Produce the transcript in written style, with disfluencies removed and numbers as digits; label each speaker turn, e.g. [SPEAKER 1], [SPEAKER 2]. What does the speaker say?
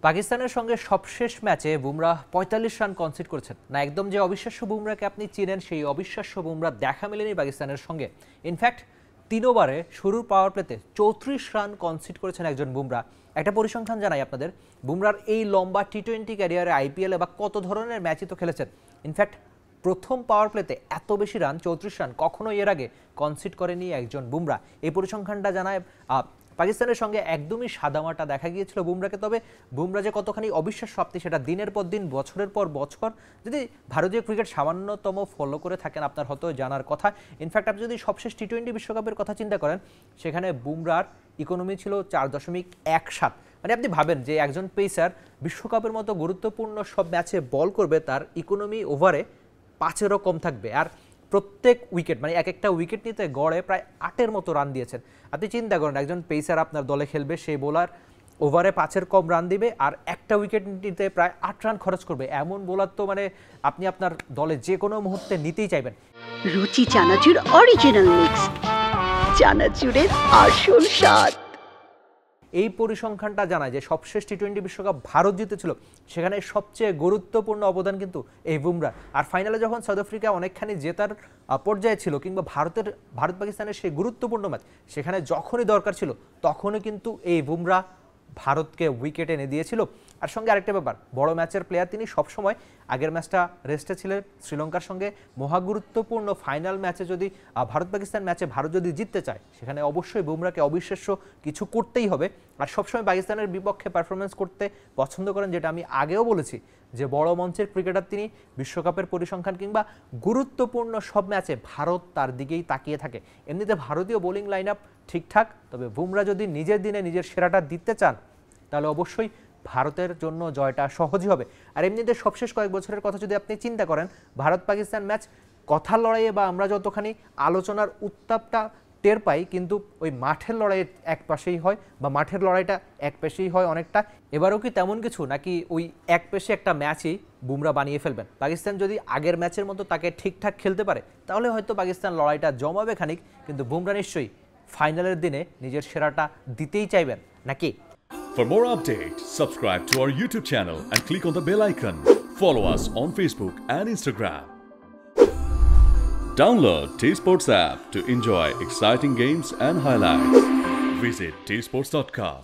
[SPEAKER 1] পাকিস্তানের সঙ্গে সবশেষ ম্যাচে বুমরাহ ৪৫ রান কনসিড করেছেন না। একদম যে অবিশ্বাস্য বুমরাহকে আপনি চিনেন, সেই অবিশ্বাস্য বুমরাহ দেখা মেলেনি পাকিস্তানের সঙ্গে। ইনফ্যাক্ট ৩ ওভারে শুরুর পাওয়ার প্লেতে ৩৪ রান কনসিড করেছেন একজন বুমরাহ। একটা পরিসংখ্যান জানাই আপনাদের, বুমরাহর এই লম্বা টি-20 ক্যারিয়ারে আইপিএলে বা কত ধরনের ম্যাচই তো খেলেছেন। ইনফ্যাক্ট প্রথম পাওয়ার প্লেতে এত বেশি রান, ৩৪ রান কখনো এর আগে কনসিড করেনি একজন বুমরাহ। এই পরিসংখ্যানটা জানায় পাকিস্তানের সঙ্গে একদমই সাদামাটা দেখা গিয়েছিল বুমরাহকে। তবে বুমরাহ যে কতখানি অবিশ্বাস্য প্রাপ্তি সেটা দিনের পর দিন, বছরের পর বছর যদি ভারতীয় ক্রিকেট সামান্যতম ফলো করে থাকেন আপনার হয়তো জানার কথা। ইনফ্যাক্ট আপনি যদি সবশেষ টি-20 বিশ্বকাপের কথা চিন্তা করেন, সেখানে বুমরাহর ইকোনমি ছিল ৪.17। মানে আপনি ভাবেন যে একজন পেসার বিশ্বকাপের মতো গুরুত্বপূর্ণ সব ম্যাচে বল করবে, তার ইকোনমি ওভারে 5-এরও কম থাকবে। আর প্রত্যেক উইকেট মানে এক একটা উইকেট নিতে গড়ে প্রায় 8-এর মতো রান দিয়েছেন। আপনি চিন্তা করেন একজন পেসার আপনার দলে খেলবে, সেই বোলার ওভারে 5-এর কম রান দিবে আর একটা উইকেট নিতে প্রায় 8 রান খরচ করবে। এমন বোলার তো মানে আপনি আপনার দলে যে কোনো মুহূর্তে নিতেই চাইবেন।
[SPEAKER 2] রুচি চানাচুর অরিজিনাল মিক্স, চানাচুরের আসল স্বাদ।
[SPEAKER 1] এই পরিসংখ্যানটা জানায় যে সবশেষ টি-20 বিশ্বকাপ ভারত জিতেছিল, সেখানে সবচেয়ে গুরুত্বপূর্ণ অবদান কিন্তু এই বুমরাহ। আর ফাইনালে যখন সাউথ আফ্রিকা অনেকখানি জেতার পর্যায়ে ছিল, কিংবা ভারত পাকিস্তানের সেই গুরুত্বপূর্ণ ম্যাচ, সেখানে যখনই দরকার ছিল তখনই কিন্তু এই বুমরাহ ভারতকে উইকেট এনে দিয়েছিল। আর সঙ্গে আরেকটা ব্যাপার, বড় ম্যাচের প্লেয়ার তিনি সবসময়। আগের ম্যাচটা রেস্টে ছিলেন শ্রীলঙ্কার সঙ্গে, মহাগুরুত্বপূর্ণ ফাইনাল ম্যাচে যদি ভারত পাকিস্তান ম্যাচে ভারত যদি জিততে চায়, সেখানে অবশ্যই বুমরাহকে অবিশ্বাস্য কিছু করতেই হবে। আর সবসময় পাকিস্তানের বিপক্ষে পারফরমেন্স করতে পছন্দ করেন, যেটা আমি আগেও বলেছি যে বড় মঞ্চের ক্রিকেটার তিনি। বিশ্বকাপের পরিসংখ্যান কিংবা গুরুত্বপূর্ণ সব ম্যাচে ভারত তার দিকেই তাকিয়ে থাকে। এমনিতে ভারতীয় বোলিং লাইন আপ ঠিকঠাক, তবে বুমরাহ যদি নিজের দিনে নিজের সেরাটা দিতে চান, তাহলে অবশ্যই ভারতের জন্য জয়টা সহজই হবে। আর এমনিতে সবশেষ কয়েক বছরের কথা যদি আপনি চিন্তা করেন, ভারত পাকিস্তান ম্যাচ কথার লড়াইয়ে বা আমরা যতখানি আলোচনার উত্তাপটা টের পাই, কিন্তু ওই মাঠের লড়াই এক পাশেই হয় বা মাঠের লড়াইটা এক পেশেই হয় অনেকটা। এবারও কি তেমন কিছু, নাকি ওই এক পেশে একটা ম্যাচই বুমরাহ বানিয়ে ফেলবেন? পাকিস্তান যদি আগের ম্যাচের মতো তাকে ঠিকঠাক খেলতে পারে, তাহলে হয়তো পাকিস্তান লড়াইটা জমাবে খানিক, কিন্তু বুমরাহ নিশ্চয়ই ফাইনালের দিনে নিজের সেরাটা দিতেই চাইবেন, নাকি?
[SPEAKER 3] For more updates, subscribe to our YouTube channel and click on the bell icon. Follow us on Facebook and Instagram. Download T-Sports app to enjoy exciting games and highlights. Visit tsports.com.